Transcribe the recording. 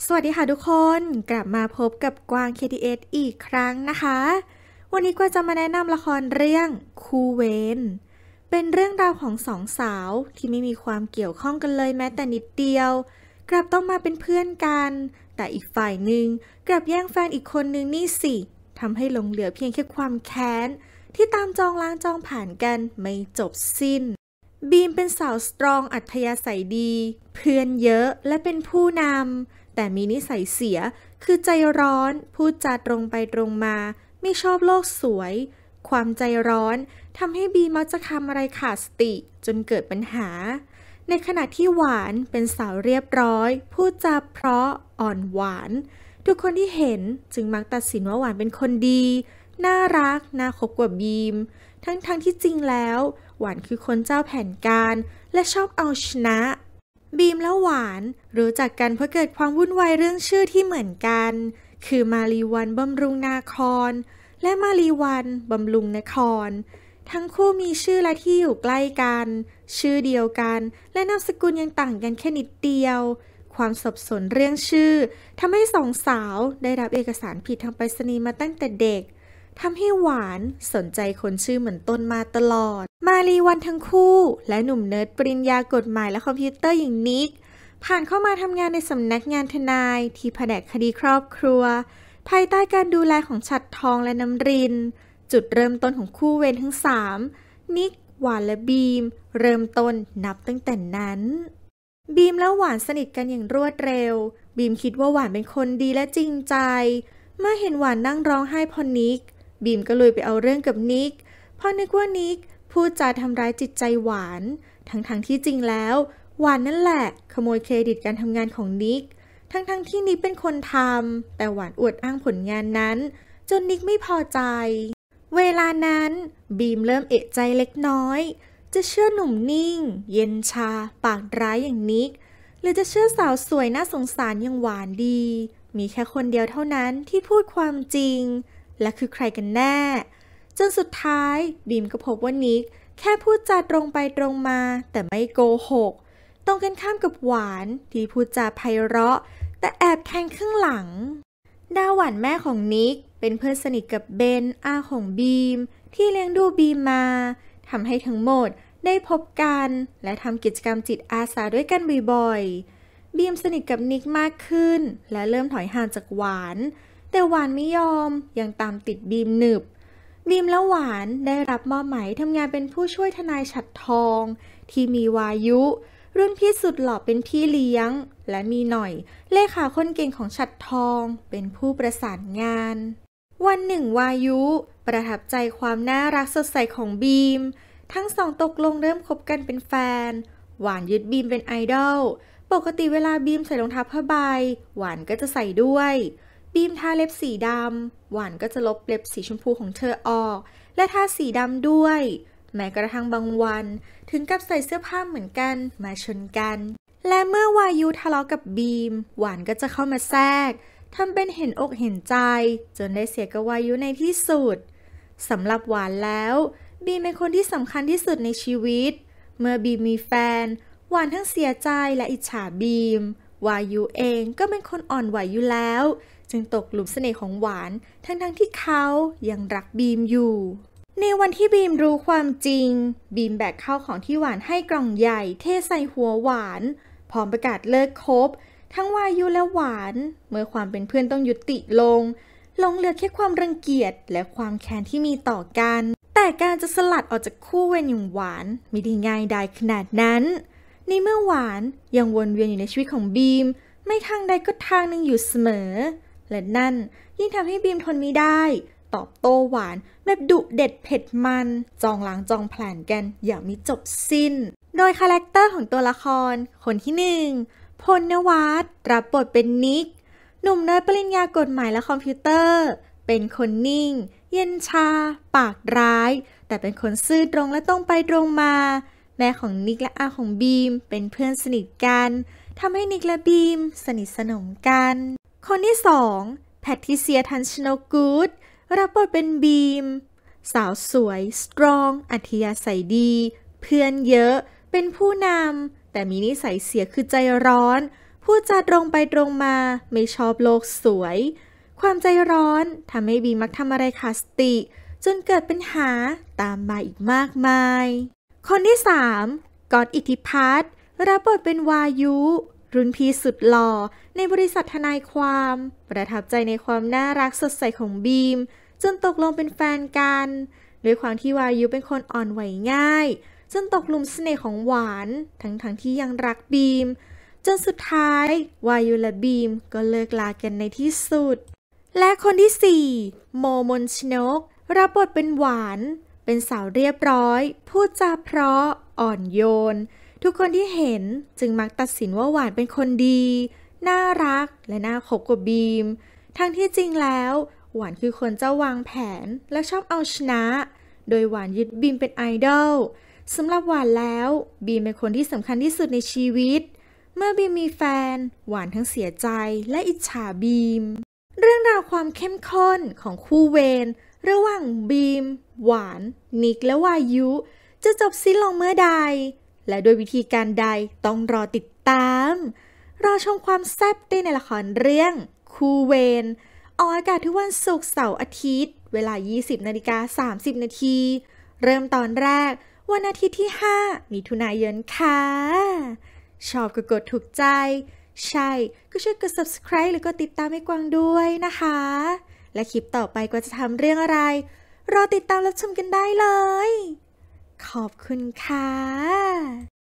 สวัสดีค่ะทุกคนกลับมาพบกับกวาง KTS อีกครั้งนะคะวันนี้กวางจะมาแนะนำละครเรื่องคู่เวรเป็นเรื่องราวของสองสาวที่ไม่มีความเกี่ยวข้องกันเลยแม้แต่นิดเดียวกลับต้องมาเป็นเพื่อนกันแต่อีกฝ่ายหนึ่งกลับแย่งแฟนอีกคนนึงนี่สิทำให้หลงเหลือเพียงแค่ความแค้นที่ตามจองล้างจองผ่านกันไม่จบสิ้นบีมเป็นสาวสตรองอัธยาศัยดีเพื่อนเยอะและเป็นผู้นำแต่มีนิสัยเสียคือใจร้อนพูดจาตรงไปตรงมาไม่ชอบโลกสวยความใจร้อนทำให้บีมักจะทำอะไรขาดสติจนเกิดปัญหาในขณะที่หวานเป็นสาวเรียบร้อยพูดจาเพราะอ่อนหวานทุกคนที่เห็นจึงมักตัดสินว่าหวานเป็นคนดีน่ารักน่าคบกว่าบีมทั้งที่จริงแล้วหวานคือคนเจ้าแผนการและชอบเอาชนะบีมและหวานรู้จักกันเพราะเกิดความวุ่นวายเรื่องชื่อที่เหมือนกันคือมาลีวันบำรุงนาครและมาลีวันบำรุงนครทั้งคู่มีชื่อและที่อยู่ใกล้กันชื่อเดียวกันและนามสกุลยังต่างกันแค่นิดเดียวความสับสนเรื่องชื่อทำให้สองสาวได้รับเอกสารผิดทางไปรษณีย์มาตั้งแต่เด็กทำให้หวานสนใจคนชื่อเหมือนต้นมาตลอดมาลีวันทั้งคู่และหนุ่มเนิร์ดปริญญากฎหมายและคอมพิวเตอร์อย่างนิกผ่านเข้ามาทำงานในสำนักงานทนายที่แผนกคดีครอบครัวภายใต้การดูแลของฉัตรทองและน้ำรินจุดเริ่มต้นของคู่เวรทั้งสามนิกหวานและบีมเริ่มต้นนับตั้งแต่นั้นบีมและหวานสนิทกันอย่างรวดเร็วบีมคิดว่าหวานเป็นคนดีและจริงใจเมื่อเห็นหวานนั่งร้องไห้เพราะนิกบีมก็เลยไปเอาเรื่องกับนิกเพราะนึกว่านิกพูดจาทำร้ายจิตใจหวานทั้งที่จริงแล้วหวานนั่นแหละขโมยเครดิตการทำงานของนิกทั้งที่นิกเป็นคนทำแต่หวานอวดอ้างผลงานนั้นจนนิกไม่พอใจเวลานั้นบีมเริ่มเอะใจเล็กน้อยจะเชื่อหนุ่มนิ่งเย็นชาปากร้ายอย่างนิกหรือจะเชื่อสาวสวยน่าสงสารอย่างหวานดีมีแค่คนเดียวเท่านั้นที่พูดความจริงและคือใครกันแน่จนสุดท้ายบีมก็พบว่านิกแค่พูดจาตรงไปตรงมาแต่ไม่โกหกตรงกันข้ามกับหวานที่พูดจาไพเราะแต่แอบแทงข้างหลังดาหวานแม่ของนิกเป็นเพื่อนสนิทกับเบนอาของบีมที่เลี้ยงดูบีมมาทำให้ทั้งหมดได้พบกันและทำกิจกรรมจิตอาสาด้วยกันบ่อยๆบีมสนิทกับนิกมากขึ้นและเริ่มถอยห่างจากหวานแต่หวานไม่ยอมยังตามติดบีมหนึบบีมและหวานได้รับมอบหมายทำงานเป็นผู้ช่วยทนายฉัตรทองที่มีวายุรุ่นพี่สุดหล่อเป็นพี่เลี้ยงและมีหน่อยเลขาคนเก่งของฉัตรทองเป็นผู้ประสานงานวันหนึ่งวายุประทับใจความน่ารักสดใสของบีมทั้งสองตกลงเริ่มคบกันเป็นแฟนหวานยึดบีมเป็นไอดอลปกติเวลาบีมใส่รองเท้าผ้าใบหวานก็จะใส่ด้วยบีมทาเล็บสีดำหวานก็จะลบเล็บสีชมพูของเธอออกและทาสีดำด้วยแม้กระทั่งบางวันถึงกับใส่เสื้อผ้าเหมือนกันมาชนกันและเมื่อวายุทะเลาะกับบีมหวานก็จะเข้ามาแทรกทำเป็นเห็นอกเห็นใจจนได้เสียกับวายุในที่สุดสำหรับหวานแล้วบีมเป็นคนที่สำคัญที่สุดในชีวิตเมื่อบีมมีแฟนหวานทั้งเสียใจและอิจฉาบีมวายุเองก็เป็นคนอ่อนไหวอยู่แล้วจึงตกหลุมเสน่ห์ของหวานทั้งที่เขายังรักบีมอยู่ในวันที่บีมรู้ความจริงบีมแบกข้าวของที่หวานให้กล่องใหญ่เทใส่หัวหวานพร้อมประกาศเลิกคบทั้งวายุและหวานเมื่อความเป็นเพื่อนต้องยุติลงเหลือแค่ความรังเกียจและความแค้นที่มีต่อกันแต่การจะสลัดออกจากคู่เวรอย่างหวานไม่ได้ง่ายดายขนาดนั้นในเมื่อหวานยังวนเวียนอยู่ในชีวิตของบีมไม่ทางใดก็ทางหนึ่งอยู่เสมอและนั่นยิ่งทำให้บีมทนไม่ได้ตอบโต้หวานแบบดุเด็ดเผ็ดมันจองล้างจองผลาญกันอย่างมิจบสิ้นโดยคาแรคเตอร์ของตัวละครคนที่หนึ่งพลนวัตรับบทเป็นนิกหนุ่มเนิร์ดปริญญากฎหมายและคอมพิวเตอร์เป็นคนนิ่งเย็นชาปากร้ายแต่เป็นคนซื่อตรงและตรงไปตรงมาแม่ของนิกและอาของบีมเป็นเพื่อนสนิทกันทำให้นิกและบีมสนิทสนมกันคนที่สองแพทริเซียทันชโนกูดรับบทเป็นบีมสาวสวยสตรองอัธยาศัยดีเพื่อนเยอะเป็นผู้นำแต่มีนิสัยเสียคือใจร้อน พูดจาตรงไปตรงมาไม่ชอบโลกสวยความใจร้อนทำให้บีมักทำอะไรขาดสติจนเกิดปัญหาตามมาอีกมากมายคนที่3ก๊อตอิทธิพัฒน์รับบทเป็นวายุรุ่นพี่สุดหล่อในบริษัททนายความประทับใจในความน่ารักสดใสของบีมจนตกลงเป็นแฟนกันด้วยความที่วายุเป็นคนอ่อนไหวง่ายจนตกหลุมเสน่ห์ของหวานทั้งที่ยังรักบีมจนสุดท้ายวายุและบีมก็เลิกลากันในที่สุดและคนที่4โมมนชนกรับบทเป็นหวานเป็นสาวเรียบร้อยพูดจาเพราะอ่อนโยนทุกคนที่เห็นจึงมักตัดสินว่าหวานเป็นคนดีน่ารักและน่าคบกว่าบีมทั้งที่จริงแล้วหวานคือคนเจ้าวางแผนและชอบเอาชนะโดยหวานยึดบีมเป็นไอดอลสำหรับหวานแล้วบีมเป็นคนที่สำคัญที่สุดในชีวิตเมื่อบีมมีแฟนหวานทั้งเสียใจและอิจฉาบีมเรื่องราวความเข้มข้นของคู่เวรระหว่างบีมหวานนิกและวายุจะจบสิ้นลงเมื่อใดและโดยวิธีการใดต้องรอติดตามรอชมความแซ่บได้ในละครเรื่องคู่เวรออกอากาศทุกวันศุกร์เสาร์อาทิตย์เวลา 20:30 นาทีเริ่มตอนแรกวันอาทิตย์ที่ 5 มิถุนายนค่ะชอบก็กดถูกใจใช่ก็ช่วยกด subscribe หรือกดติดตามให้กวางด้วยนะคะและคลิปต่อไปก็จะทำเรื่องอะไรรอติดตามรับชมกันได้เลยขอบคุณค่ะ